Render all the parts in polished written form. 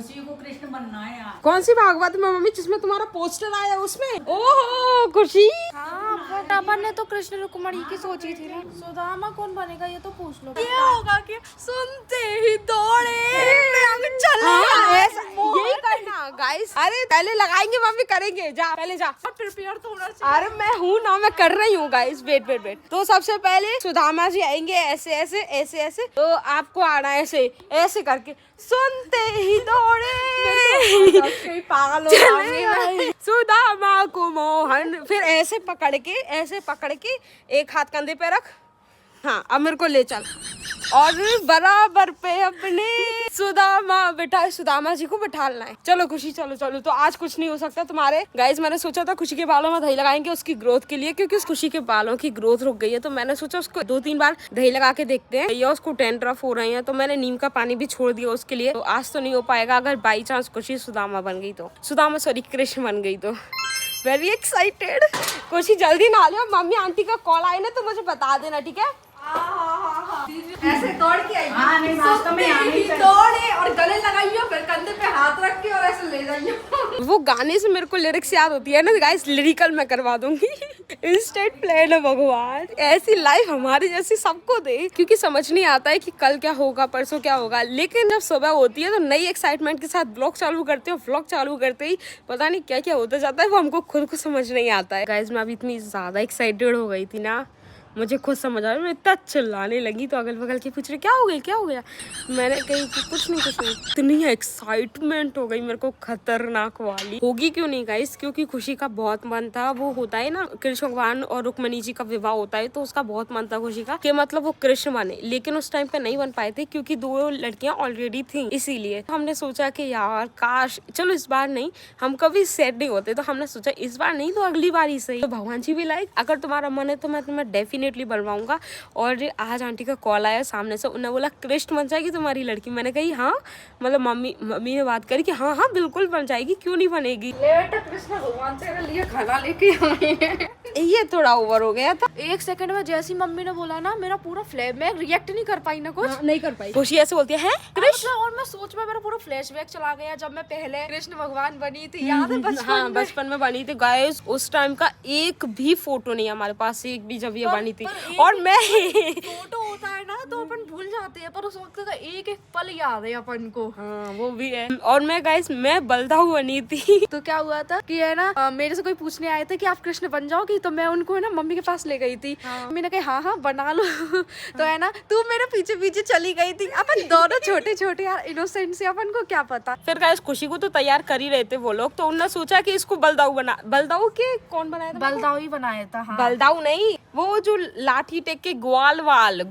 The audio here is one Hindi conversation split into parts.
खुशी को कृष्ण बनना है यार। कौन सी भागवत में मम्मी जिसमें तुम्हारा पोस्टर आया उसमें? ओहो खुशी। हाँ अपन ने तो कृष्ण रुक्मणी की सोची थी ना। सुदामा कौन बनेगा ये तो पूछ लो। ये होगा कि सुनते ही दौड़े यही करना गाइस। अरे पहले लगाएंगे मम्मी करेंगे। जा पहले जा, प्रिपेयर तो होना चाहिए। अरे मैं हूँ ना, मैं कर रही हूँ गाइस। Wait wait wait. तो सबसे पहले सुदामा जी आएंगे ऐसे ऐसे ऐसे ऐसे, तो आपको आना है ऐसे ऐसे करके सुनते ही दौड़े पागल हो सुदामा को मोहन। फिर ऐसे पकड़ के एक हाथ कंधे पे रख। हाँ अब मेरे को ले चल और बराबर पे अपने सुदामा जी को बिठाना है। चलो खुशी चलो चलो। तो आज कुछ नहीं हो सकता तुम्हारे। गाइज मैंने सोचा था खुशी के बालों में दही लगाएंगे उसकी ग्रोथ के लिए, क्योंकि उस खुशी के बालों की ग्रोथ रुक गई है। तो मैंने सोचा उसको 2-3 बार दही लगा के देखते हैं, या उसको डैंड्रफ हो रहे हैं तो मैंने नीम का पानी भी छोड़ दिया उसके लिए। तो आज तो नहीं हो पाएगा। अगर बाई चांस खुशी सुदामा बन गई तो, सुदामा सॉरी कृष्ण बन गई तो वेरी एक्साइटेड। खुशी जल्दी ना लियो, मम्मी आंटी का कॉल आए ना तो मुझे बता देना, ठीक है? ऐसे दौड़ के आई। हाँ नहीं वास्तव में यहाँ नहीं दौड़े और गले लगाइयो, फिर कंधे पे हाथ रख के और ऐसे ले जाइयो। वो गाने से मेरे को लिरिक्स याद होती है ना गाइस, लिरिकल मैं करवा दूंगी। इंस्टेंट प्ले ना भगवान, ऐसी लाइफ हमारी जैसी सबको दे, क्योंकि समझ नहीं आता है कि कल क्या होगा परसों क्या होगा। लेकिन जब सुबह होती है तो नई एक्साइटमेंट के साथ ब्लॉग चालू करते हो। व्लॉग चालू करते ही पता नहीं क्या क्या होता जाता है, वो हमको खुद को समझ नहीं आता है। गाइस मैं अभी इतनी ज्यादा एक्साइटेड हो गई थी ना, मुझे खुद समझ आ रहा है। मैं इतना चिल्लाने लगी तो अगल बगल के पूछ रहे क्या हो गया। मैंने कही कि कुछ नहीं। इतनी एक्साइटमेंट हो गई मेरे को, खतरनाक वाली। होगी क्यों नहीं गाइस, क्योंकि खुशी का बहुत मन था। वो होता है ना कृष्ण भगवान और रुक्मणी जी का विवाह होता है, तो उसका बहुत मन था खुशी का कि मतलब वो कृष्ण बने। लेकिन उस टाइम पे नहीं बन पाए थे क्योंकि 2 लड़कियां ऑलरेडी थी। इसीलिए हमने सोचा कि यार काश, चलो इस बार नहीं, हम कभी सेट नहीं होते, तो हमने सोचा इस बार नहीं तो अगली बार ही सही। तो भगवान जी भी लाइक अगर तुम्हारा मन है तो मैं तुम्हें डेफिनेटली बनवाऊंगा। और आज आंटी का कॉल आया सामने से, उन्होंने बोला कृष्ण बन जाएगी तुम्हारी लड़की। मैंने कही हाँ, मतलब मम्मी ने बात करी कि हाँ बिल्कुल बन जाएगी, क्यों नहीं बनेगी। बेटा कृष्ण भगवान तेरे लिए खाना लेके आए हैं। ये थोड़ा ओवर हो गया था। 1 सेकंड में जैसी मम्मी ने बोला ना, मेरा पूरा फ्लैश, मैं रिएक्ट नहीं कर पाई ना कुछ। नहीं कर पाई। खुशी ऐसे बोलती है कृष्ण, और मैं सोच में मेरा पूरा फ्लैशबैक चला गया जब मैं पहले कृष्ण भगवान बनी थी। याद है बचपन में बनी थी गाइस। उस टाइम का एक भी फोटो नहीं हमारे पास, एक भी जब ये बनी थी। और मैं फोटो होता है ना तो अपन भूल जाते हैं, पर उस वक्त का एक एक पल याद है अपन को। हाँ वो भी है। और मैं गाइस मैं बलदाऊ बनी थी। तो क्या हुआ था कि है ना, मेरे से कोई पूछने आए थे कि आप कृष्ण बन जाओगी, तो मैं उनको है ना मम्मी के पास ले गई थी। मम्मी ने कहा हाँ बना लो। तो है ना तू मेरे पीछे पीछे चली गई थी। अपन दोनों छोटे छोटे यार इनोसेंट से, अपन को क्या पता। फिर गाइस खुशी को तो तैयार कर ही रहे थे वो लोग, तो उन्होंने सोचा कि इसको बलदाऊ बना। बलदाऊ के कौन बनाया था? बलदाऊ ही बनाया था। हाँ। बलदाऊ नहीं, वो जो लाठी टेक के ग्वाल वाल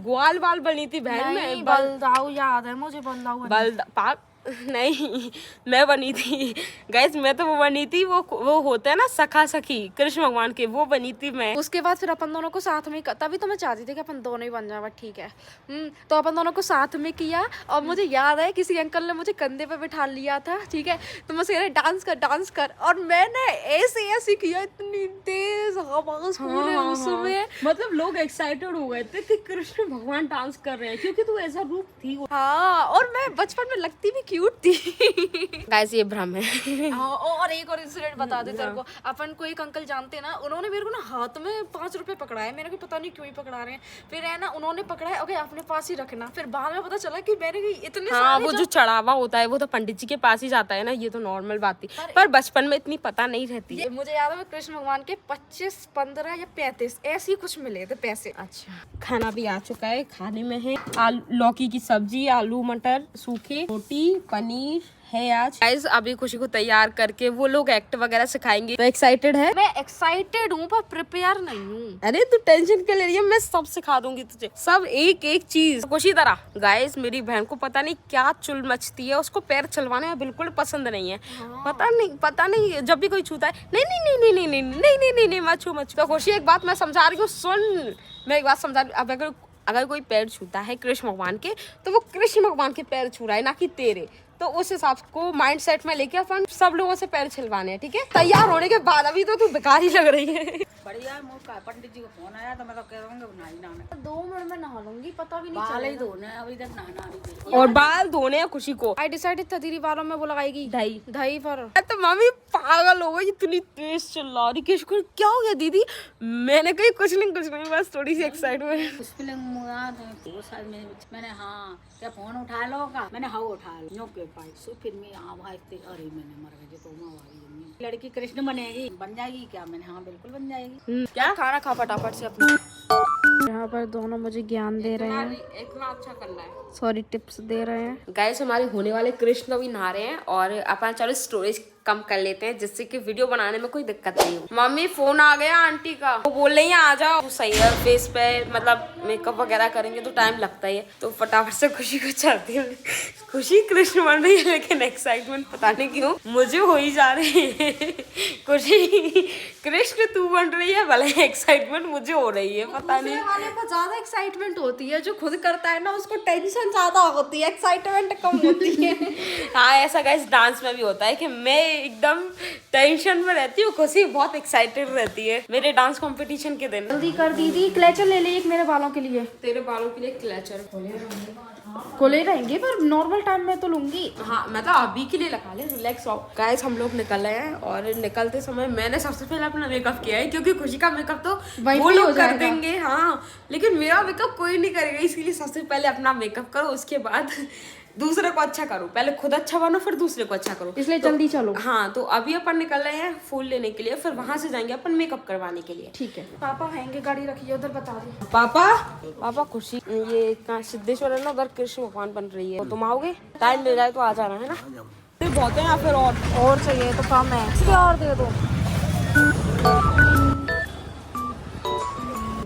बनी थी बहन में। बलदाऊ याद है मुझे, बलदाऊ नहीं मैं बनी थी गाइस। मैं तो वो बनी थी, वो होता है ना सखा सखी कृष्ण भगवान के, वो बनी थी मैं। उसके बाद फिर अपन दोनों को साथ में, तभी तो मैं चाहती थी कि अपन दोनों ही बन जाए, बट ठीक है। तो अपन दोनों को साथ में किया। और मुझे याद है किसी अंकल ने मुझे कंधे पे बिठा लिया था, ठीक है। तो मुझे कह रहे डांस कर, और मैंने ऐसे किया, इतनी तेज आवाज पूरे उसमें। मतलब लोग एक्साइटेड हो गए थे कि कृष्ण भगवान डांस कर रहे हैं, क्योंकि तू ऐसा रूप थी। हाँ, और मैं बचपन में लगती भी क्यूट थी। गाइस ये भ्रम है। और एक और इंसिडेंट बता दे तेरे को। अपन को एक अंकल जानते हैं ना, उन्होंने मेरे को ना हाथ में 5 रुपए पकड़ाए। मैंने को पता नहीं क्यों ही पकड़ा रहे हैं। फिर है ना उन्होंने पकड़ाए, ओके अपने पास ही रखना। फिर बाद में पता चला कि मैंने इतने सारे वो जो चढ़ावा होता है वो तो पंडित जी के पास ही जाता है ना, ये तो नॉर्मल बात थी। पर बचपन में इतनी पता नहीं रहती है। मुझे याद है कृष्ण भगवान के 25, 15 या 35 ऐसे ही कुछ मिले थे पैसे। अच्छा खाना भी आ चुका है। खाने में है लौकी की सब्जी, आलू मटर सूखे, रोटी, पनीर है आज। गाइस अभी खुशी को तैयार करके वो लोग एक्ट वगैरह सिखाएंगे, तो एक्साइटेड है। मैं एक्साइटेड हूँ पर प्रिपेयर नहीं हूँ। अरे तू टेंशन क्यों ले रही है, मैं सब सिखा दूंगी तुझे, सब एक एक चीज खुशी तरह। गाइस मेरी बहन को पता नहीं क्या चुल मचती है, उसको पैर चलवाने में बिल्कुल पसंद नहीं है। पता नहीं जब भी कोई छूता है नहीं मत छू। तो खुशी एक बात मैं समझा रही हूँ, सुन। मैं एक बात समझा रही हूँ, अगर कोई पैर छूता है कृष्ण भगवान के, तो वो कृष्ण भगवान के पैर छू रहा है, ना कि तेरे। तो उस हिसाब को माइंड सेट में लेके अपन सब लोगों से पैर छिलवाने हैं, ठीक है। तैयार होने के बाद अभी तो तू बेकार ही लग रही है। बढ़िया है, मुझे पंडित जी का फोन आया तो मैं तो कह रहा हूँ नहा ही ना 2 मिनट में नहा लूंगी, पता भी नहीं बाल ही चलेगा। धोने अभी तक नहाना नहीं। और बाल धोने हैं खुशी को। आई डिसाइडेड था दीदी बालों में वो लगाएगी दही पर। तो मम्मी पागल हो गई, इतनी तेज चिल्ला रही। किश को क्या हो गया दीदी? मैंने कही कुछ नहीं बस थोड़ी सी एक्साइटमेंट। उस फिल्म मैंने हाँ क्या फोन उठा लो का, मैंने हाँ उठा लो नो के पाई सो फिर मैं हाँ भाई अरे मैंने मर गई तो भाई लड़की कृष्ण बनेगी, बन जाएगी क्या? मैंने हाँ बिल्कुल बन जाएगी। क्या खाना खा फटाफट से अपना। यहाँ पर दोनों मुझे ज्ञान दे रहे हैं, इतना अच्छा करना है, सॉरी टिप्स दे रहे हैं। गाइस हमारे होने वाले कृष्ण भी नहा रहे हैं और अपन चलो स्टोरेज कम कर लेते हैं जिससे कि वीडियो बनाने में कोई दिक्कत नहीं हो। मम्मी फोन आ गया आंटी का, वो बोल रही है आ जाओ। सही है, फेस पे मतलब मेकअप वगैरह करेंगे तो टाइम लगता ही है, तो फटाफट से खुशी को चलती है। खुशी कृष्ण बन रही है लेकिन एक्साइटमेंट पता नहीं क्यों मुझे हो ही जा रही है। खुशी कृष्ण तू बन रही है, भले एक्साइटमेंट मुझे हो रही है, पता नहीं। वाले को ज्यादा एक्साइटमेंट होती है, जो खुद करता है ना उसको टेंशन ज्यादा होती है, एक्साइटमेंट कम होती है। हाँ ऐसा गाइस डांस में भी होता है कि मैं एकदम टेंशन में रहती हूँ, खुशी बहुत एक्साइटेड रहती है मेरे डांस कंपटीशन के दिन। जल्दी कर दीदी, क्लेचर ले ले एक मेरे बालों के लिए। तेरे बालों के लिए क्लेचर खोले रहेंगे पर नॉर्मल टाइम में तो लूंगी। हाँ मतलब अभी के लिए लगा ले, रिलैक्स हो। गाइस हम लोग निकल रहे हैं और निकलते समय मैंने सबसे पहले अपना मेकअप किया है क्योंकि खुशी का मेकअप तो वो लोग कर देंगे। हाँ लेकिन मेरा मेकअप कोई नहीं करेगा, इसलिए सबसे पहले अपना मेकअप करो, उसके बाद दूसरे को अच्छा करो। पहले खुद अच्छा बनो फिर दूसरे को अच्छा करो, इसलिए जल्दी चलो। हाँ तो अभी अपन निकल रहे हैं फूल लेने के लिए, फिर वहां से जाएंगे अपन मेकअप करवाने के लिए। ठीक है। पापा आएंगे, गाड़ी रखिए उधर, बता दी। पापा खुशी ये कहाँ सिद्धेश्वर है ना, उधर कृष्ण भगवान बन रही है, तो तुम आओगे? टाइम मिल जाए तो आ जाना है ना। फिर बहुत है या फिर और चाहिए तो कम है, इसलिए और दे दो।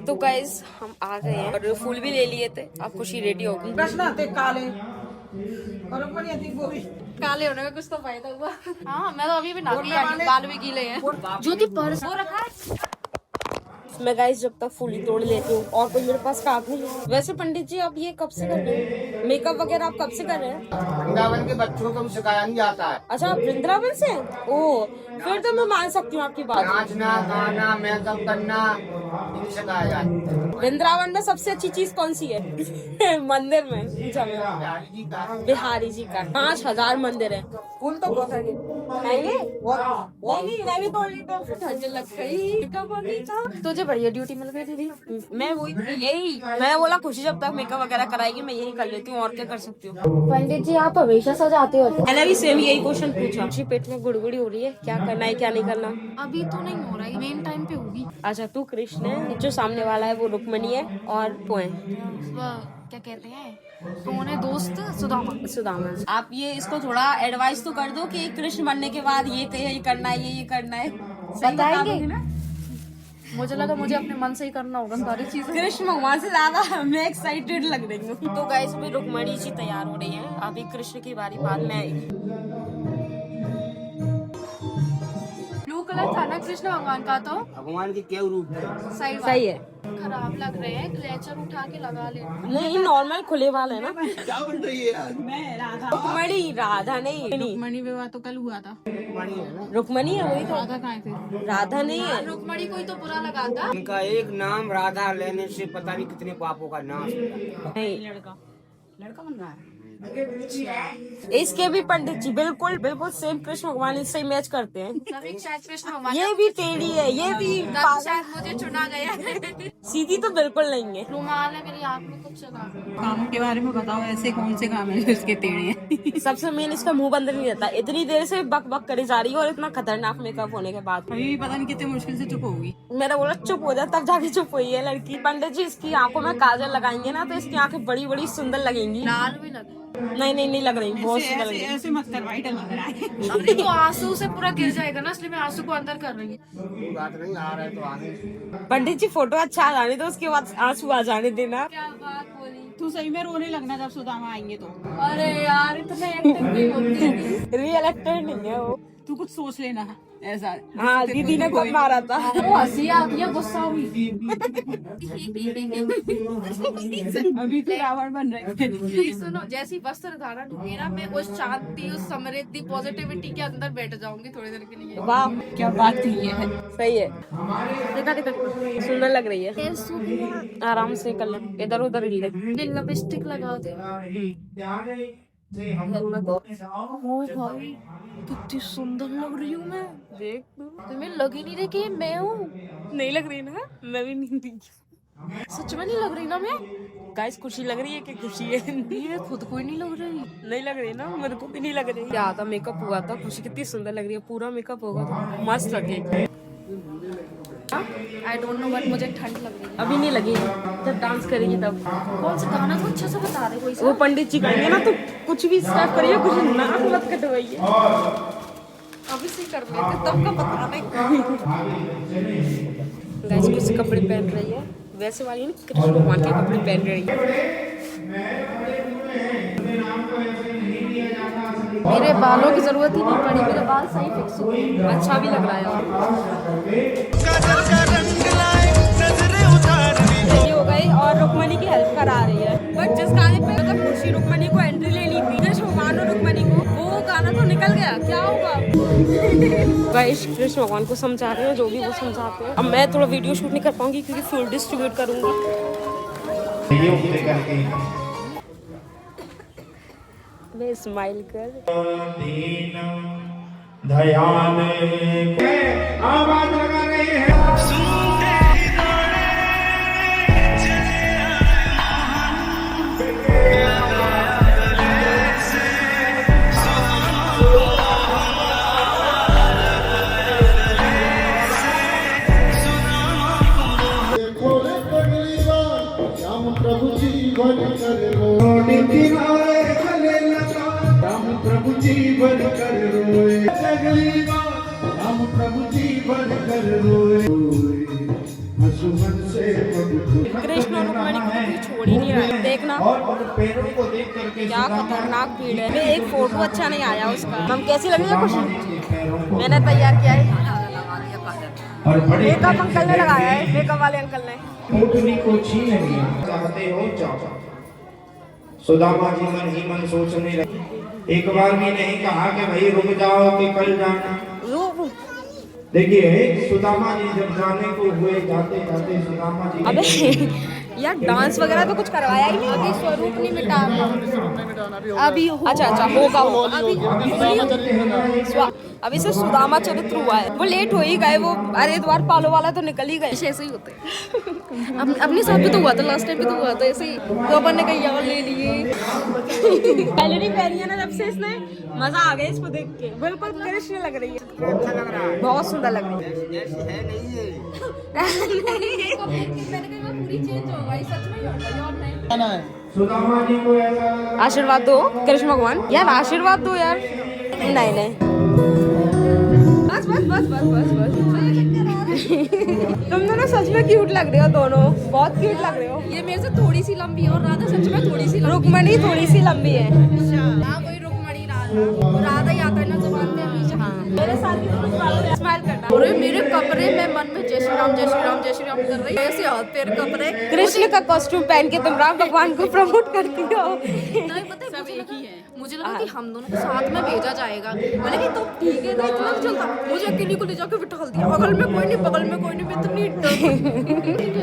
तो गाइस हम आ गए हैं और फूल भी ले लिए थे, अब खुशी रेडी हो गई। काले होने का कुछ तो फायदा हुआ। हाँ मैं तो अभी भी नहा के बाल भी गीले हैं। ज्योति पर्स वो रखा है। मैं गाइस जब तक फूल ही तोड़ लेती हूँ और कोई मेरे पास काम नहीं है। वैसे पंडित जी आप ये कब से कर रहे हैं मेकअप वगैरह, आप कब से कर रहे हैं? वृंदावन के बच्चों को सिखाया नहीं जाता है। अच्छा आप वृंदावन से? ओह फिर तो मैं मान सकती हूँ आपकी बात। नाचना गाना मेकअप करना ये सिखाया जाता है। वृंदावन में सबसे अच्छी चीज कौन सी है? मंदिर में पूछा मैं। बिहारी जी का 5000 मंदिर है। फूल तो बहुत है। तुझे बढ़िया ड्यूटी मिल गई थी। मैं वही यही मैं बोला खुशी जब तक मेकअप वगैरह कराएगी मैं यही कर लेती हूँ, और क्या कर सकती हूँ। पंडित जी आप हमेशा सजाते हो। मैंने भी सेम यही क्वेश्चन पूछा। खुशी पेट में गुड़गुड़ी हो रही है, क्या करना है क्या नहीं करना? अभी तो नहीं हो रहा है, मेन टाइम पे होगी। अच्छा तू कृष्ण है, जो सामने वाला है वो रुक्मणी है और वो है क्या कहते हैं तो उन्हें दोस्त सुदामा। आप ये इसको थोड़ा एडवाइस तो कर दो कि कृष्ण बनने के बाद ये करना है ये करना है, बताएंगे ना। मुझे लगा मुझे अपने मन से ही करना होगा सारी चीजें। कृष्ण भगवान से ज्यादा मैं एक्साइटेड लग रही हूँ। तो गाइस अभी रुक्मणी जी तैयार हो रही हैं, अभी कृष्ण की बारी बाद में आएगी। ब्लू कलर था ना कृष्ण भगवान का, तो भगवान के केव रूप है। सही है। खराब लग रहे हैं, क्लेचर उठा के लगा ले। नहीं नॉर्मल खुले बाल है ना। क्या बन रही है यार? मैं राधा, रुक्मणी राधा नहीं, मणि विवाह तो कल हुआ था। रुक्मणी है वही तो। राधा कहाँ फिर? राधा नहीं है। रुक्मणी कोई तो बुरा लगा था। उनका एक नाम राधा लेने से पता नहीं कितने पापों का नाश हो जाता है। नहीं लड़का बन रहा है। इसके भी पंडित जी बिल्कुल बिल्कुल सेम कृष्ण भगवान इससे मैच करते हैं। तभी शायद कृष्ण भगवान ये भी टेढ़ी है, ये भी तभी शायद मुझे चुना गया। सीधी तो बिल्कुल नहीं है। रुमाल है मेरी आँख में कुछ चला। कामों के बारे में बताओ, ऐसे कौन से काम है जो इसके टेढ़े हैं? सबसे मेन इसका मुंह बंद नहीं रहता, इतनी देर से बक बक करी जा रही है और इतना खतरनाक मेकअप होने के बाद। अभी भी पता नहीं कितने मुश्किल से चुप होगी। मैंने बोला चुप हो जा, तब जाके चुप हुई है लड़की। पंडित जी इसकी आंखों में काजल लगाएंगे ना तो इसकी आंखें बड़ी बड़ी सुंदर लगेंगी। लाल भी लगे। नहीं लग रही, बहुत सुंदर ऐसे लगेगी। ऐसे मत कर, वाइट लग रहा है। अभी तो आंसू से पूरा गिर जाएगा ना, इसलिए मैं आंसू को अंदर कर रही हूँ। कोई बात नहीं, आ रहा है तो आने। पंडित जी फोटो अच्छा आ जाने दो, उसके बाद आंसू आ जाने देना। क्या बात बोली। तू सही में रोने लगना जब सुदामा आएंगे तो। अरे यार इतने एक्टिंग नहीं होती है। रियल एक्टर नहीं है वो। तू कुछ सोच लेना ऐसा। हाँ दीदी ने कब मारा था। वो हंसी आती है, गुस्सा हुई। अभी तो रावण बन रहे थे। सुनो, जैसी वस्त्र धारण हुई ना, मैं उस शांति, उस समृद्धि, पॉजिटिविटी के अंदर बैठ जाऊंगी थोड़ी देर के लिए। वाह क्या बात कही है। सही है, सुंदर लग रही है। आराम से कर ले, इधर उधर हिल ले। लिपस्टिक लगाओ दे। कितनी सुंदर लग रही हूँ मैं। देख तुम्हें लग ही नहीं रही कि ये मैं हूँ। नहीं लग रही ना, मैं भी नहीं थी। सच में नहीं लग रही ना मैं। गाइस खुशी लग रही है कि खुशी है? ये खुद को ही नहीं लग रही। नहीं लग रही ना, मेरे को भी नहीं लग रही। क्या था मेकअप हुआ था, खुशी कितनी सुंदर लग रही है। पूरा मेकअप होगा तो मस्त लगेगी। आई डोंट नो बट मुझे ठंड लग रही है। अभी नहीं लगी, जब डांस करेगी तब। कौन सा गाना तो अच्छा से बता दे कोई सा। वो पंडित जी कहेंगे ना, तो कुछ भी स्टार्ट करिए, कुछ नाक मत कटवाइए। अभी से कर लेते तब का पता नहीं। गाइस कुछ कपड़े पहन रही है, वैसे वाली नहीं, कृष्ण भगवान के कपड़े पहन रही है। मेरे बालों की जरूरत ही नहीं पड़ी, मेरे बाल सही फिक्स हो गए। अच्छा भी लग रहा है। रेडी हो गई और रुक्मणी की हेल्प करा रही है। बट जिस गाने पे मतलब खुशी रुक्मणी को एंट्री लेनी थी, कृष्ण भगवान और रुक्मणी को, वो गाना तो निकल गया। क्या होगा? गाइस कृष्ण भगवान को समझा रहे हैं जो भी वो समझाते हैं। अब मैं थोड़ा वीडियो शूट नहीं कर पाऊंगी क्योंकि फुल डिस्ट्रीब्यूट करूंगी। वे स्माइल कर। ध्यान आवाज लगा रही है। प्रभु जीवन कर रोए किनारे चले लगा, राम प्रभु जीवन कर रोए जगली बात, राम प्रभु जीवन कर रोए हसुमन से कृष्ण और रुक्मणी को कोई छोड़ ही नहीं रहा है। देखना और पैरों को देख करके क्या खतरनाक भीड़ है। एक फोटो अच्छा नहीं आया उसका। हम कैसी लग रही है खुशी? मैंने तैयार किया है, और बड़े मेकअप अंकल ने लगाया है, मेकअप वाले अंकल ने। कोटनी को छीन लिया। चाहते हो जाओ। सुदामा जी मन ही मन सोचने लगे। एक बार भी नहीं कहा कि भाई रुक जाओ कि कल जाना। देखिए सुदामा जी जब जाने को हुए, जाते जाते सुदामा जी अबे यार डांस वगैरह तो कुछ करवाया ही नहीं। अभी स्वरूप नहीं मिटा, अभी अच्छा होगा वो। अभी से सुदामा चरित्र हुआ है, वो लेट हो ही गए। वो अरे द्वार पालो वाला तो निकल ही गए। ऐसे ही होते हैं। अपने साथ भी तो हुआ था, लास्ट टाइम भी तो हुआ था ऐसे ही। तो अपन ने कहीं यार ले लिए। पहले नहीं पहनी है ना जब से इसने, मजा आ गया इसको देख के। बिल्कुल कृष्ण लग रही है, अच्छा लग रहा है। बहुत सुंदर लग रही है। जैसी है नहीं है। मैंने कहा पूरी चेंज हो गई, सच में हो गई और नहीं। सुदामा जी को ऐसा आशीर्वाद दो कृष्ण भगवान, यार आशीर्वाद दो यार। नहीं नहीं बस बस बस बस बस बस। तुम दोनों सच में क्यूट लग रहे हो, दोनों बहुत क्यूट लग रहे हो। ये मेरे से थोड़ी सी लंबी है और राधा सच में थोड़ी सी लंबी रुक्मणी थोड़ी सी लंबी है। हाँ वही रुक्मणी राधा, राधा ही आता है ना जुबान पे हमेशा। मेरे साथ भी कुछ बात स्माइल करना। और मेरे कपड़े में मन में जय श्री राम जय श्री राम जय श्री राम कर रही है। ऐसे हाथ पैर कपड़े कृष्ण का कॉस्ट्यूम पहन के तुम राम भगवान को प्रमोट करती हो। नहीं पता है, सब एक ही है। मुझे लगा कि हम दोनों को साथ में भेजा जाएगा। मैंने कहा तो ठीक है ना, इतना तो चलता। मुझे अकेली को ले जाकर बिठा दिया। बगल में कोई नहीं, बगल में कोई नहीं। मैं इतनी डर।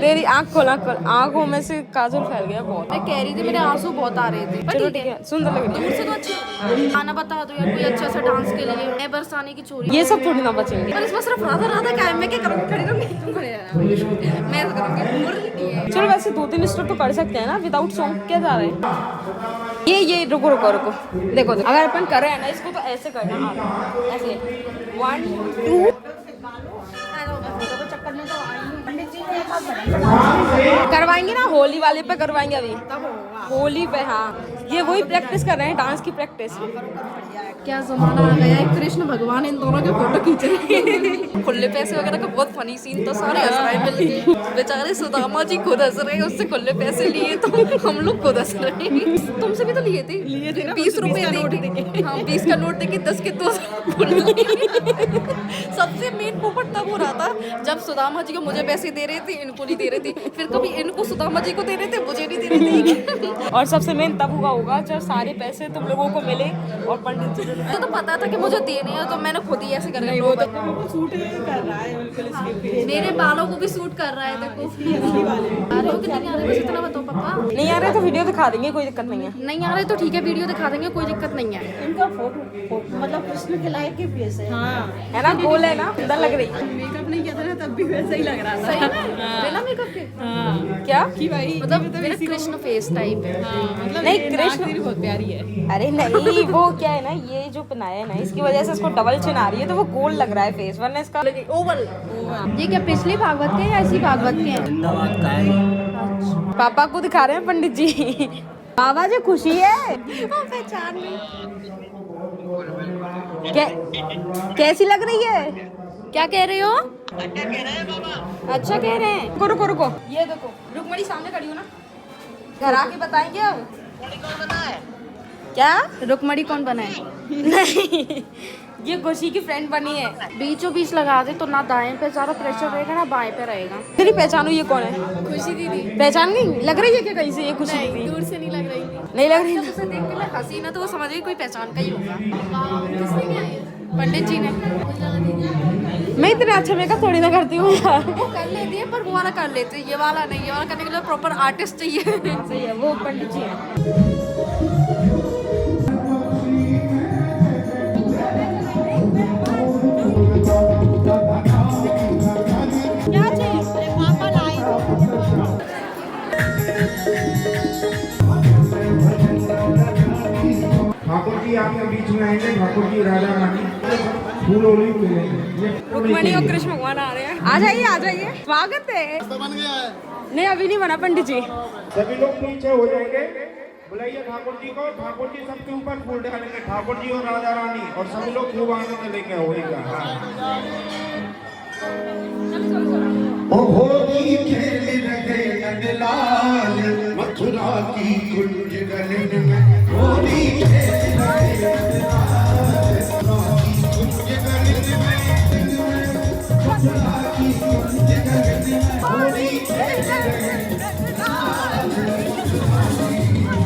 तेरी आँख खोला कर, आँखों में से काजल फैल गया बहुत। मैं कह रही थी, मेरे आंसू बहुत आ रहे थे। चलो ठीक है, सुंदर लग रही है। मुझसे तो अच्छी गाना बता दो यार कोई अच्छा सा डांस के लिए। मैं बरसाने की चोरी, ये सब थोड़ी ना बचेंगे। पर इसमें सिर्फ राधा राधा क्या है। मैं क्या करूँगी? खड़ी रहूंगी? तुम खड़े रहना, मैं ऐसा करूँगी। मुर्गी नहीं है। चलो वैसे 2-3 स्टेप तो कर सकते हैं ना, विदाउट सॉन्ग क्या जा रहे हैं। ये रुको रुको रुको, देखो देखो अगर अपन कर रहे हैं ना इसको तो ऐसे करना, ऐसे 1 2 करवाएंगे ना, होली वाले पे करवाएंगे। अभी होली पे हाँ ये वही प्रैक्टिस कर रहे हैं, डांस की प्रैक्टिस। क्या जमाना आ गया है, कृष्ण भगवान इन दोनों के फोटो खींच रहे हैं। खुले पैसे वगैरह का बहुत फनी सीन था, सारे हंस रहे मिलके। बेचारे सुदामा जी खुद हंस रहे हैं, उससे खुले पैसे लिए तो हम लोग खुद हंस रहे हैं। तुमसे भी तो लिए थे 20 रुपए देके। हाँ 20 का नोट देके 10 के 2 सबसे मेन पोपट तब हो रहा था जब सुदामा जी को मुझे पैसे दे रहे थे, इनको नहीं दे रहे थे, फिर कभी इनको सुदामा जी को दे रहे थे, मुझे नहीं दे रहे थे। और सबसे मेन तब हुआ होगा जब सारे पैसे तुम लोगों को मिले और पंडित जी ने तो पता था कि मुझे देने हैं, तो मैंने खुद ही ऐसे कर रहा मेरे बालों को भी सूट कर रहा है। देखो आ रहे हो कि नहीं आ रहे, बस इतना बताओ पापा। नहीं आ रहे तो वीडियो दिखा देंगे, कोई दिक्कत नहीं है। नहीं आ रहे तो ठीक है, वीडियो दिखा देंगे, कोई दिक्कत नहीं है। इनका फोटो मतलब कृष्ण के लायक ही फेस है। हाँ है ना, गोल है ना, सुंदर लग रही है। मेकअप नहीं किया था ना तब भी वैसा ही लग रहा था। सही में बिना मेकअप के क्या कि भाई मतलब मेरा कृष्ण फेस टाइप है। मतलब नहीं, कृष्ण बहुत प्यारी है। अरे नहीं, वो क्या है ना, ये जो बनाया है ना, इसकी वजह से इसको डबल चिन आ रही है, तो वो गोल लग रहा है फेस, वरना इसका ओवल। ये क्या पिछली भागवत के या इसी भागवत के हैं? जिंदाबाद का है। पापा को दिखा रहे हैं पंडित जी। बाबा जी खुशी है पहचान में कैसी लग रही है? क्या कह रहे हो? अच्छा कह रहे हैं। रुको रुको रुको, ये देखो रुकमणी सामने खड़ी हो ना, घर आके बताएंगे अब। क्या रुकमणी कौन बना है? नहीं, ये खुशी की फ्रेंड बनी है। बीचों बीच लगा दे तो ना दाएं पे ज्यादा प्रेशर रहेगा ना बाएं पे रहेगा। तेरी पहचानो, ये कौन है? खुशी दीदी। पहचान गई? लग रही है क्या कहीं से ये खुशी दीदी? दूर से नहीं लग रही थी। नहीं लग रही जब ना? उसे देख के मैं हंसी ना तो वो समझ गई कोई पहचान का ही होगा। किसने किया ये? पंडित जी ने। मैं इतना अच्छा मेकअप थोड़ी ना करती हूँ यार। वो कर लेती है पर वो वाला कर लेती है, ये वाला नहीं। ये वाला करने के लिए प्रॉपर आर्टिस्ट चाहिए। सही है, वो पंडित जी है। क्या चाहिए? पापा लाई। ठाकुर जी आपके बीच में आएंगे, ठाकुर जी राजा रानी फूल ओली मिलेंगे। रुक्मणी और कृष्ण भगवान आ रहे हैं। आ जाइए आ जाइए, स्वागत है। बन गया है? नहीं अभी नहीं बना पंडित जी। सभी लोग पीछे हो जाएंगे, बुलाइए ठाकुर जी को। ठाकुर जी सबके ऊपर फूल डालेंगे, ठाकुर जी और राजा रानी, और सभी लोग खूब आनंद लेके होएगा। ओ होली खेल रहे नंदलाल मथुरा की कुंज गलन में। होली खेल रहे नंदलाल मथुरा की कुंज गलन में। मथुरा की कुंज गलन में होली खेल रहे नंदलाल मथुरा की कुंज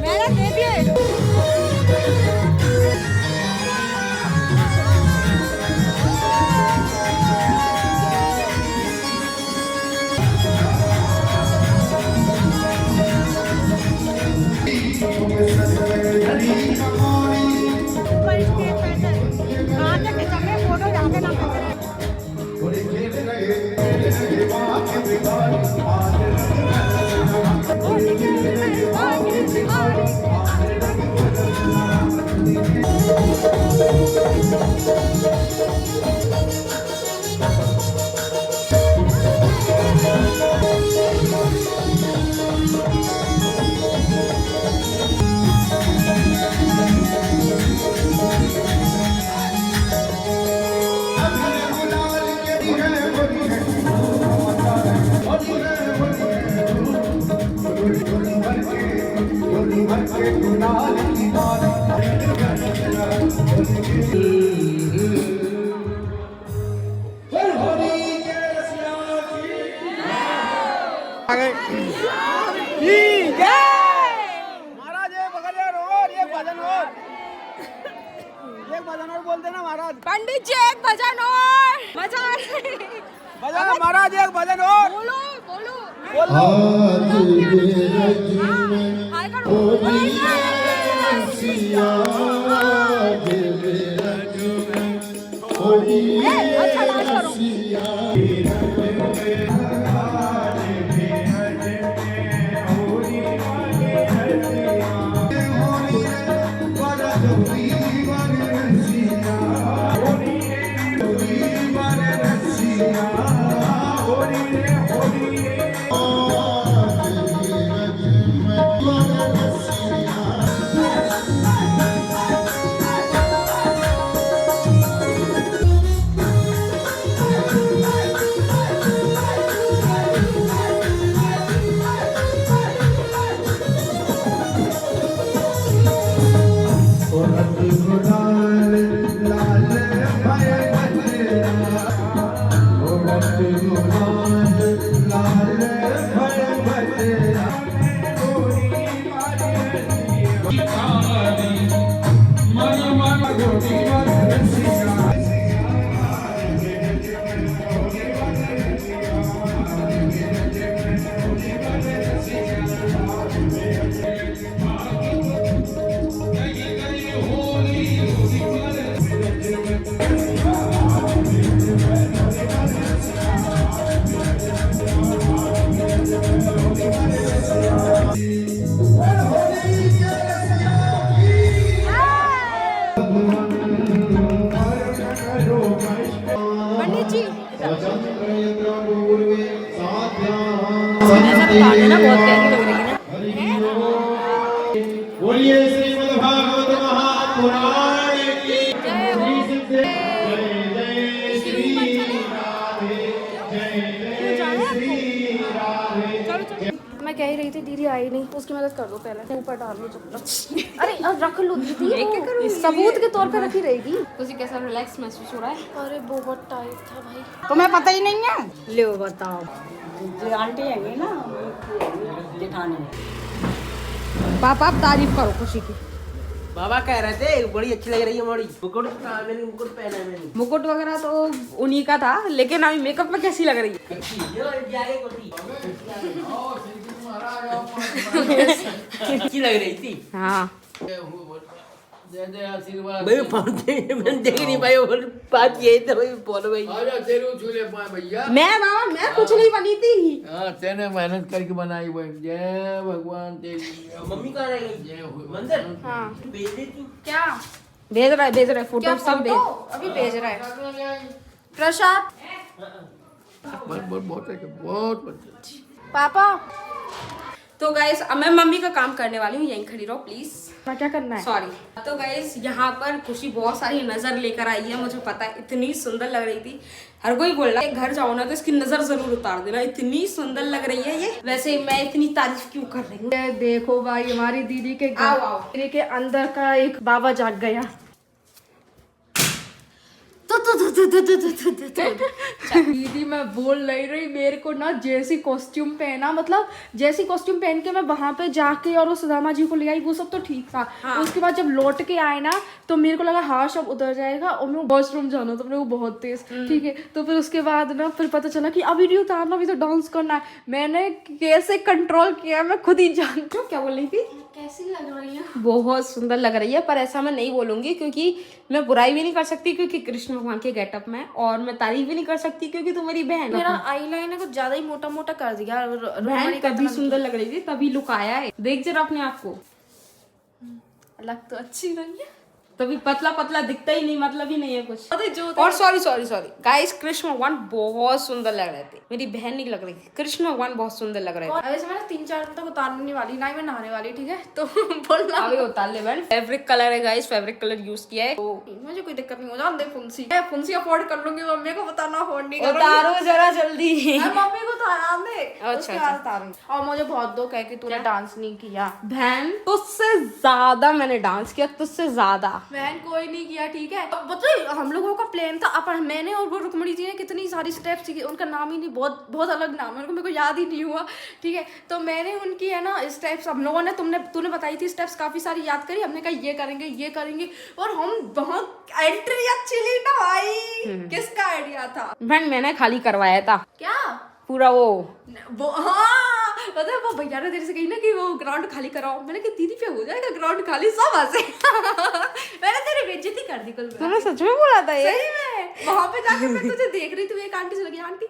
मेरा दे दिए। महाराज एक भजन और एक भजन और बोल देना महाराज। पंडित जी एक भजन और मजा आ रहा है। भजन महाराज एक भजन और बोलो बोलो। बोल लो। हाय करो। होली अच्छा डांस करो। पंडित जी ऐसा बता देना, बहुत प्यारी लग रही है ना। बोलिए श्रीमद् भागवत महापुराण की जय हो। जय श्री राधे जय श्री राधे। चलो चलो। मैं कह ही रही थी दीदी आई नहीं, उसकी मदद कर दो पहले, ऊपर डाल लो चप्पल। अरे अब रख लो दीदी, वो सबूत के तौर पे रखी रहेगी। तुझे कैसा रिलैक्स महसूस हो रहा है? अरे बहुत टाइट था भाई। तुम्हें पता ही नहीं है। ले बताओ, जो आंटी है ना जेठानी, पापा आप तारीफ करो खुशी की। बाबा कह रहे थे बड़ी अच्छी लग रही है मोड़ी। मुकुट मैंने मुकुट पहना है मैंने। मुकुट वगैरह तो उन्हीं का था, लेकिन अभी मेकअप में कैसी लग रही है? अच्छी लग रही थी। हाँ भाई मैंने देख नहीं भाई, और बात यही तो भाई बोलो भाई। मैं कुछ नहीं बनी थी। तेने मेहनत करके बनाई भाई। जय भगवान तेरी। मम्मी कहाँ रह गई? मंदिर। हाँ भेज देती। क्या भेज रहा है फोटो सब भेज। अभी भेज रहा है प्रसाद। बहुत पापा तो गाइस अब मैं मम्मी का काम करने वाली हूँ, यहीं खड़ी रहो प्लीज। क्या करना है? सॉरी। तो गाइस यहाँ पर खुशी बहुत सारी नजर लेकर आई है, मुझे पता है, इतनी सुंदर लग रही थी। हर कोई बोल रहा है घर जाओ ना तो इसकी नजर जरूर उतार देना, इतनी सुंदर लग रही है ये। वैसे मैं इतनी तारीफ क्यों कर रही हूँ? ये देखो भाई, हमारी दीदी के आओ, आओ। दीदी के अंदर का एक बाबा जाग गया। दीदी मैं बोल नहीं रही, मेरे को ना जैसी कॉस्ट्यूम पहना, मतलब जैसी कॉस्ट्यूम पहन के मैं वहां पे जाके और वो सुदामा जी को ले आई, वो सब तो ठीक था। हाँ। उसके बाद जब लौट के आए ना तो मेरे को लगा हाँ सब उतर जाएगा, और मैं वॉशरूम जाना था, मेरे को बहुत तेज। ठीक है, तो फिर उसके बाद ना फिर पता चला कि अभी नहीं उतारना, अभी तो डांस करना है। मैंने कैसे कंट्रोल किया मैं खुद ही जानती हूँ। क्या बोल रही थी? कैसी लग रही है? बहुत सुंदर लग रही है, पर ऐसा मैं नहीं बोलूंगी क्योंकि मैं बुराई भी नहीं कर सकती क्योंकि कृष्ण भगवान के गेटअप में, और मैं तारीफ भी नहीं कर सकती क्योंकि तू मेरी बहन मेरा है। आईलाइनर कुछ ज्यादा ही मोटा मोटा कर दिया। बहन तभी सुंदर लग रही थी, तभी लुक आया है। देख जरा अपने आप को, लग तो अच्छी नहीं है, तभी पतला पतला दिखता ही नहीं, मतलब ही नहीं है कुछ। अरे जो और सॉरी गाइस, कृष्ण भगवान बहुत सुंदर लग रहे थे, मेरी बहन नहीं लग रही थी, कृष्ण भगवान बहुत सुंदर लग रहे थे। वैसे मैंने 3-4 दिन तक उतारने वाली, ना ही मैं नहाने वाली, ठीक है? तो बोलना अभी उतार ले बहन। फैब्रिक कलर है गाइस, फैब्रिक कलर यूज किया है। तो मुझे कोई दिक्कत नहीं हो जान दे। फुंसी अफोर्ड कर लूंगी, मम्मी को बताना अफोर्ड नहीं कर उतारो जरा जल्दी। मम्मी को उतारा दे। अच्छा, उसके बाद उतारूंगी। और मुझे बहुत दुख है कि तूने डांस नहीं किया। बहन तुझसे ज्यादा मैंने डांस किया, तुझसे ज्यादा। बहन कोई नहीं किया, ठीक है? बच्चे हम लोगों का प्लान था, अपन मैंने और वो रुक्मणी जी ने कितनी सारी स्टेप्स सीखी, उनका नाम ही नहीं, बहुत बहुत अलग नाम है, मेरे को याद ही नहीं हुआ, ठीक है? तो मैंने उनकी है ना स्टेप्स, हम लोगों ने तूने बताई थी स्टेप्स काफी सारी याद करी, हमने कहा ये करेंगे, और हम बहुत एंट्री अच्छी ली ना भाई। किसका आइडिया था? बहन मैंने खाली करवाया था क्या पूरा वो हाँ पता है वो भैया ने तेरे से कही ना कि वो ग्राउंड खाली कराओ, मैंने कहा दीदी पे हो जाएगा ग्राउंड खाली, सब हंसे। मैंने तेरी बेइज्जती कर दी कल। तूने सच में बोला था ये? सही में, वहां पे जाके मैं तुझे देख रही थी, एक आंटी से लगी, आंटी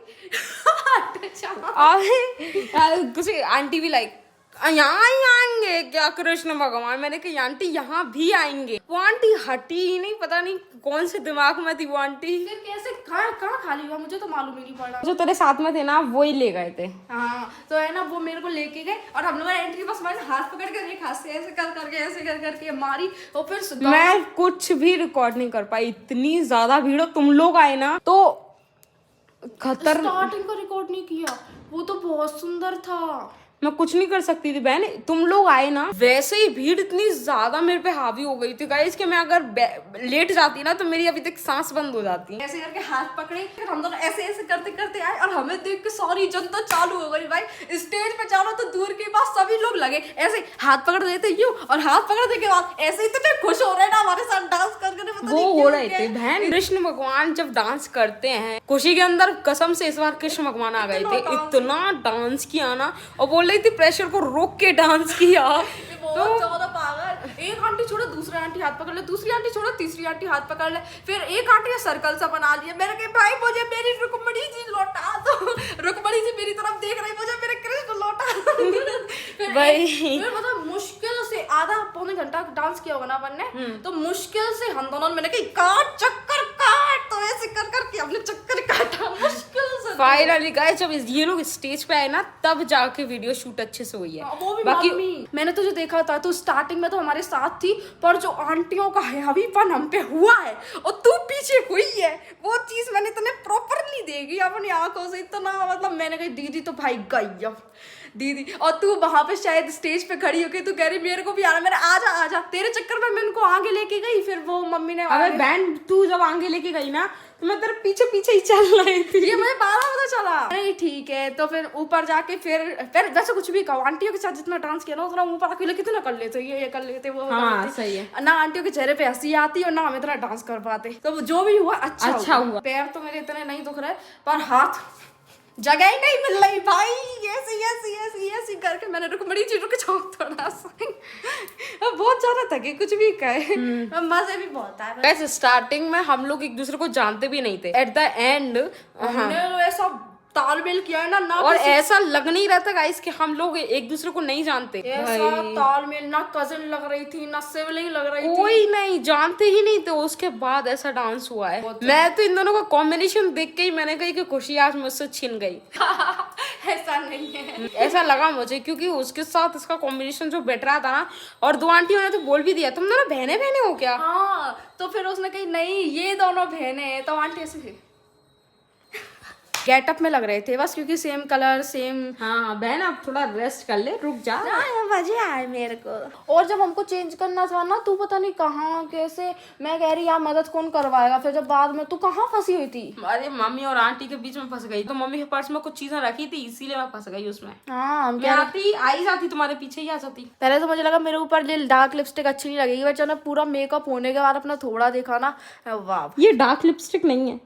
कुछ आंटी भी लाइक यहाँ ही आएंगे क्या कृष्ण भगवान? मैंने कहा आंटी यहाँ भी आएंगे। वो आंटी हटी ही नहीं, पता नहीं कौन से दिमाग में थी वो आंटी। फिर कैसे कहाँ खाली हुआ मुझे तो मालूम ही नहीं पड़ा। जो तेरे साथ में थे ना वो ही ले गए थे। हाँ तो है ना, वो मेरे को लेके गए और हम लोग एंट्री बस मैंने हाथ पकड़ कर एक हाथ से ऐसे कर करके ऐसे कर करके मारी और फिर मैं कुछ भी रिकॉर्ड नहीं कर पाई, इतनी ज्यादा भीड़। तुम लोग आए ना तो खतर। स्टार्टिंग का रिकॉर्ड नहीं किया, वो तो बहुत सुंदर था। मैं कुछ नहीं कर सकती थी बहन, तुम लोग आए ना, वैसे ही भीड़ इतनी ज्यादा मेरे पे हावी हो गई थी गाइस कि मैं अगर लेट जाती ना तो मेरी अभी तक सांस बंद हो जाती। ऐसे करके हाथ पकड़े, फिर हम दोनों ऐसे ऐसे करते करते आए और हमें देख के सारी जनता चालू हो गई भाई। स्टेज पे जाना तो दूर के पास सभी लोग लगे ऐसे हाथ पकड़ देते यूं, और हाथ पकड़ने के बाद ऐसे इतने खुश हो रहे ना हमारे साथ डांस कर कर, वो हो रहे थे बहन। कृष्ण भगवान जब डांस करते हैं, खुशी के अंदर कसम से इस बार कृष्ण भगवान आ गए थे, इतना डांस किया ना, और बोल रही थी प्रेशर को रोक के डांस किया। बहुत ज्यादा पागल। एक आंटी छोड़ो दूसरी आंटी हाथ पकड़ ले, दूसरी आंटी छोड़ो तीसरी आंटी हाथ पकड़ ले, फिर एक आंटी ने सर्कल सा बना लिया। मैंने कहा भाई मुझे मेरी रुक्मणी जी लौटा दो। रुक्मणी जी मेरी तरफ देख रही, मुझे मेरे कृष्ण लौटा दो। फिर मतलब मुश्किल से आधा पौने घंटा डांस किया होगा ना अपन ने, तो मुश्किल से हम दोनों, मैंने कहा काट चक्कर काट, तो ऐसे कर करके हमने चक्कर काटा मुश्किल से। फाइनली गाइस जब ये लोग स्टेज पे आए ना तब जाके वीडियो शूट अच्छे से हुई है। वो भी बाकी मैंने तुझे देखा था, तो स्टार्टिंग में तो हमारे साथ थी, पर जो आंटियों का हैवीपन हम पे हुआ है और तू पीछे हुई है, वो चीज मैंने इतने प्रॉपरली देखी अपनी आंखों से। इतना मतलब मैंने कही दीदी तो भाई गई अब दीदी, और तू वहां पे शायद स्टेज पे खड़ी होके तू कह रही मेरे को भी आना, मेरे आजा आजा, तेरे चक्कर में मैं उनको आगे लेके गई। फिर वो मम्मी ने, अबे बैंड तू जब आगे लेके गई ना तो मैं तेरे पीछे पीछे ही चल रही थी। ये मुझे 12 बजे चला। नहीं ठीक है, तो फिर ऊपर जाके फिर वैसे कुछ भी कहो, आंटियों के साथ जितना डांस किया ना उतना ऊपर अकेले कितना कर लेते, ये कर लेते वो हाँ, कर लेते। सही है ना आंटियों के चेहरे पे हंसी आती और ना हम इतना डांस कर पाते। तो जो भी हुआ अच्छा हुआ। पैर तो मेरे इतने नहीं दुख रहे, पर हाथ जगह ही नहीं मिल रही भाई। ऐसे करके मैंने रुकमणी जी रुक जाओ थोड़ा सा, बहुत ज्यादा थके कुछ भी कहे। मजे भी बहुत आए। वैसे स्टार्टिंग में हम लोग एक दूसरे को जानते भी नहीं थे, एट द एंड हमने तो ऐसा तालमेल किया है ना और ऐसा लग नहीं रहा था गाइस कि हम लोग एक दूसरे को नहीं जानते। ऐसा तालमेल, ना कजिन लग रही थी ना सिबलिंग लग रही थी, कोई नहीं जानते ही नहीं थे। उसके बाद ऐसा डांस हुआ है। मैं तो इन दोनों का कॉम्बिनेशन देख के ही मैंने कही कि खुशी आज मुझसे छिन गई। ऐसा नहीं है, ऐसा लगा मुझे, क्योंकि उसके साथ इसका कॉम्बिनेशन जो बैठ रहा था ना, और दो आंटियों ने तो बोल भी दिया तुम दोनों बहने बहने हो क्या। हाँ तो फिर उसने कही नहीं ये दोनों बहने हैं, तो आंटी ऐसे गेटअप में लग रहे थे बस, क्योंकि सेम कलर सेम। हाँ बहन अब थोड़ा रेस्ट कर ले, रुक जा। मजे आए मेरे को। और जब हमको चेंज करना था ना, तू पता नहीं कहाँ कैसे, मैं कह रही यार मदद कौन करवाएगा, फिर जब बाद में तू कहाँ फंसी हुई थी। अरे मम्मी और आंटी के बीच में फंस गई, तो मम्मी के पर्स में कुछ चीजें रखी थी इसीलिए मैं फंस गई उसमें। हाँ मैं आती आई जाती तुम्हारे पीछे ही आ जाती। पहले तो मुझे लगा मेरे ऊपर ये डार्क लिपस्टिक अच्छी नहीं लगेगी, बट जब मैं पूरा मेकअप होने के बाद अपना थोड़ा देखा ना, वाह ये डार्क लिपस्टिक नहीं है,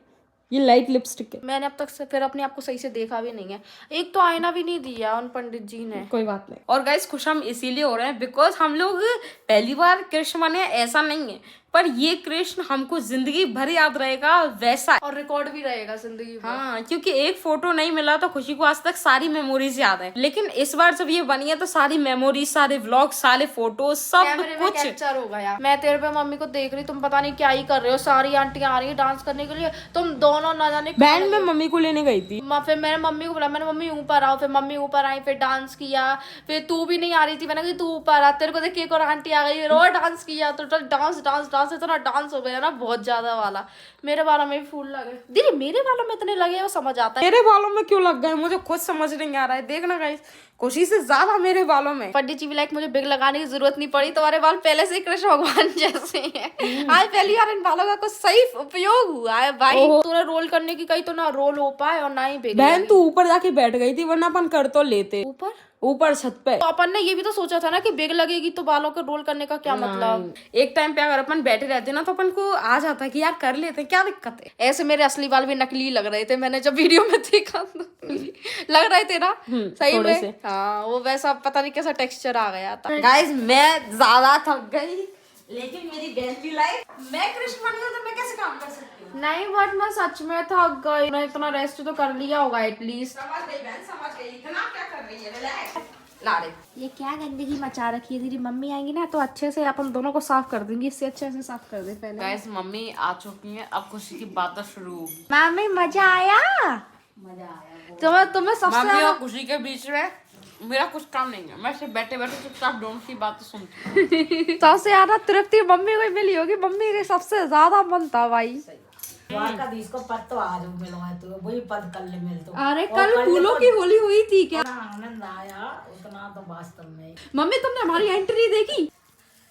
ये लाइट लिपस्टिक है। मैंने अब तक से फिर अपने आप को सही से देखा भी नहीं है। एक तो आईना भी नहीं दिया उन पंडित जी ने। कोई बात नहीं। और गाइस खुश हम इसीलिए हो रहे हैं बिकॉज हम लोग पहली बार कृष्ण बने, ऐसा नहीं है, पर ये कृष्ण हमको जिंदगी भर याद रहेगा वैसा, और रिकॉर्ड भी रहेगा जिंदगी भर। हाँ क्योंकि एक फोटो नहीं मिला तो खुशी को आज तक सारी मेमोरीज याद है, लेकिन इस बार जब ये बनी है तो सारी मेमोरीज, सारे व्लॉग, सारे फोटो सब कुछ कैप्चर हो गया। मैं तेरे पे मम्मी को देख रही, तुम पता नहीं क्या ही कर रहे हो, सारी आंटियां आ रही है डांस करने के लिए, तुम दोनों ना जाने। बैंड में मम्मी को लेने गई थी, फिर मैंने मम्मी को बोला, मैंने मम्मी ऊपर आओ, फिर मम्मी ऊपर आई, फिर डांस किया, फिर तू भी नहीं आ रही थी, मैंने कहा तू ऊपर आ, तेरे को देख के एक और आंटी आ गई, और डांस किया, तो डांस डांस डांस इतना डांस हो गया ना बहुत ज्यादा वाला। मेरे बालों में भी फूल लगे दीदी, मेरे बालों में इतने लगे वो समझ आता है। मेरे बालों में क्यों लग गए मुझे खुद समझ नहीं आ रहा है। देखना गाइस खुशी से ज्यादा मेरे बालों में। पंडित जी भी लाइक मुझे बिग लगाने की जरूरत नहीं पड़ी, तुम्हारे बाल पहले से कृष्ण भगवान जैसे हैं। आज पहली बार इन बालों का कुछ सही उपयोग हुआ है भाई। तूने रोल करने की कही तो ना रोल हो पाए और ना ही बिग। बहन तू ऊपर जाके बैठ गई थी, वरना अपन कर तो लेते ऊपर छत पे। तो अपन ने ये भी तो सोचा था ना कि बिग लगेगी तो बालों को रोल करने का क्या मतलब। एक टाइम पे अगर अपन बैठे रहते ना तो अपन को आ जाता कि यार कर लेते, क्या दिक्कत है। ऐसे मेरे असली बाल भी नकली लग रहे थे, मैंने जब वीडियो में देखा तो लग रहे थे ना सही में। हाँ वो वैसा पता नहीं कैसा टेक्सचर आ गया था। गाइस मैं ज्यादा थक गई, लेकिन मेरी बहन की लाइफ, मैं कृष्ण बन गई तो मैं कैसे काम कर सकती हूँ? नहीं बट मैं सच में थक गई, मैं इतना रेस्ट तो कर लिया होगा एटलीस्ट। समझ गई बहन, समझ गई। इतना क्या कर रही है? रिलैक्स। ला रहे ये क्या गंदगी मचा रखी है, दीदी मम्मी आएंगी ना तो अच्छे से अपन दोनों को साफ कर देंगे, इससे अच्छे से साफ कर दे पहले। गाइस मम्मी आ चुकी हैं, अब खुशी की बातें शुरू होगी। मम्मी मजा आया? तुम्हें सबसे मम्मी ज्यादा और खुशी के बीच में मेरा कुछ काम नहीं है, मैं सिर्फ बैठे बैठे चुपचाप दोनों की बातें सुनती हूँ। सबसे ज्यादा तृप्ति मम्मी को ही मिली होगी, मम्मी के सबसे ज्यादा मन था भाई। द्वारकाधीश को पद तो आज मिलो है, तो वही पद कल मिल तो। अरे कल फूलों की होली हुई थी क्या? इतना आनंद आया उतना तो वास्तव में। मम्मी तुमने हमारी एंट्री देखी?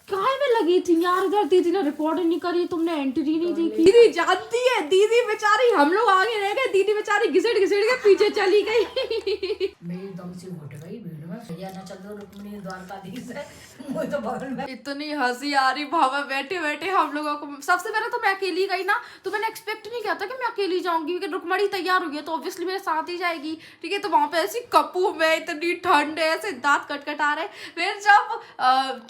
काय में लगी थी यार, इधर दीदी ने रिकॉर्ड नहीं करी, तुमने एंट्री नहीं देखी। दीदी जानती है, दीदी बेचारी, हम लोग आगे रह गए, दीदी बेचारी घिसट के पीछे चली गई। मेरी दम से घुट गई भीड़ में, भैया न चल दो रुक्मिणी द्वारकाधीश है, मुझे तो बगल में। इतनी हंसी आ रही भाव बैठे बैठे हम लोगों को। सबसे पहले तो मैं अकेली गई ना, तो मैंने एक्सपेक्ट नहीं किया था कि मैं अकेली जाऊंगी, क्योंकि रुक्मणी तैयार हुई है तो ऑब्वियसली मेरे साथ ही जाएगी। ठीक है, तो वहां पे ऐसी कपू में इतनी ठंड है, ऐसे दांत कटकट आ रहे। फिर जब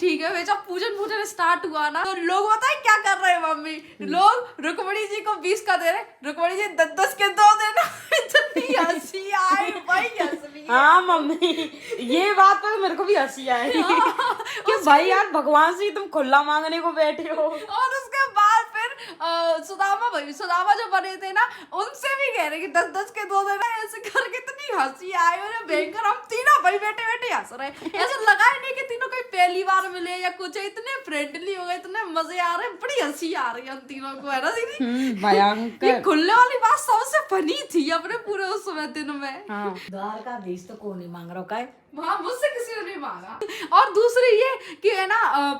ठीक है, फिर जब पूजन स्टार्ट हुआ ना, तो लोग पता है क्या कर रहे हैं मम्मी, लोग रुक्मणी जी को 20 का दे रहे, रुक्मणी जी 10-10 के 2 देना। इतनी हंसी आई भाई, हंसी। हाँ मम्मी, ये बात पर मेरे को भी हंसी आई कि भाई यार भगवान से तुम खुला मांगने को बैठे हो। और उसके बाद फिर सुदामा जो बने थे ना, उनसे भी कह रहे कि 10-10 के 2 देना, ऐसे करके इतनी हंसी आई और भयंकर। हम तीनों भाई बैठे बैठे हंस रहे, ऐसा लगा ही नहीं कि तीनों कोई पहली बार मिले या कुछ। इतने फ्रेंडली हो गए, इतने मजे आ रहे, बड़ी हंसी आ रही है हम तीनों को, है ना दीदी? भयंकर। ये खुलने वाली बात सबसे फनी थी अपने पूरे उस समय दिन में। हाँ। द्वारकाधीश तो कौन नहीं मांग रहा का है? हाँ, मुझसे किसी ने नहीं मांगा। और दूसरी ये कि है ना,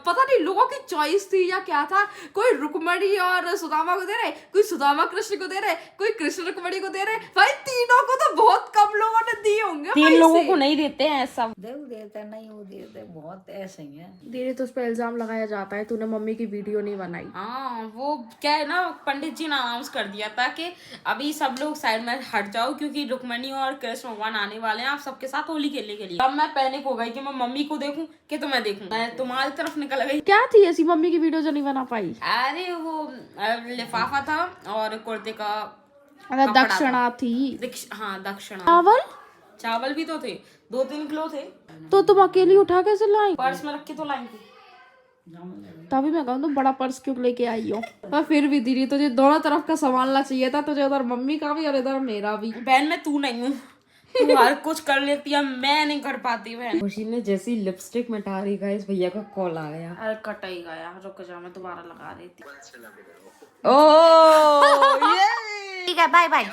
पता नहीं लोगों की चॉइस थी या क्या था, कोई रुक्मणी और सुदामा को दे रहे, कोई सुदामा कृष्ण को दे रहे, कोई कृष्ण रुक्मणी को दे रहे। भाई तीनों को तो बहुत कम लोगों ने दिए होंगे। 3 लोगों को नहीं देते हैं सब। देव देते नहीं, वो देते बहुत ऐसे ही है। दीदी तो उस पर इल्जाम लगाया जाता है तूने मम्मी की वीडियो नहीं बनाई। हाँ, वो क्या है ना, पंडित जी ने अनाउंस कर दिया था कि अभी सब लोग साइड में हट जाओ, क्योंकि रुक्मणी और कृष्ण भगवान आने वाले हैं आप सबके साथ होली खेलने के लिए। अब मैं पैनिक हो गई कि मैं मम्मी को देखूं कि तुम्हें देखूं, मैं तुम्हारी तरफ निकल गई। क्या थी ऐसी मम्मी की वीडियो जो नहीं बना पाई? अरे वो लिफाफा था और कुर्ते का दक्षिणा थी। हाँ दक्षिणा। चावल भी तो थे, 2-3 किलो थे। तो तुम अकेली उठा कैसे लाई? पर्स में रख के तो लाई थी। तभी मैं कहूँ तो बड़ा पर्स क्यों लेके आई हो। पर फिर भी दीदी तुझे दोनों तरफ का संभालना चाहिए था, तुझे उधर मम्मी का भी और इधर मेरा भी। बहन मैं तू नहीं हूँ, तू हर कुछ कर लेती है, मैं नहीं कर पाती बहन। खुशी ने जैसी लिपस्टिक मिटा रही गाइस, भैया का कॉल आ गया। अरे कट ही गया, रुक जा मैं दोबारा लगा रही थी। ओह ये ठीक है, बाय बाय।